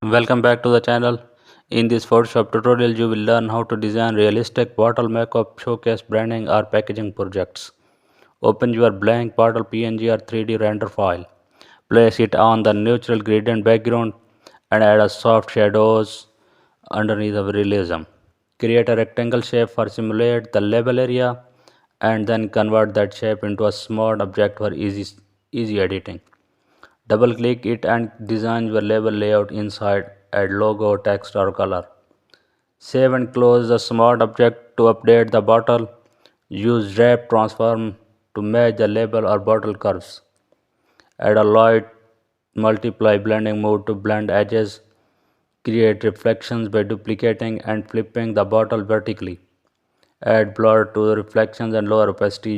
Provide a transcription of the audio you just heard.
Welcome back to the channel. In this Photoshop tutorial, you will learn how to design realistic bottle makeup, showcase branding or packaging projects. Open your blank bottle PNG or 3D render file. Place it on the neutral gradient background and add a soft shadows underneath of realism. Create a rectangle shape for simulate the label area and then convert that shape into a smart object for easy editing. Double click it and design your label layout inside, add logo, text or color. Save and close the smart object to update the bottle. Use wrap transform to match the label or bottle curves. Add a light multiply blending mode to blend edges. Create reflections by duplicating and flipping the bottle vertically. Add blur to the reflections and lower opacity.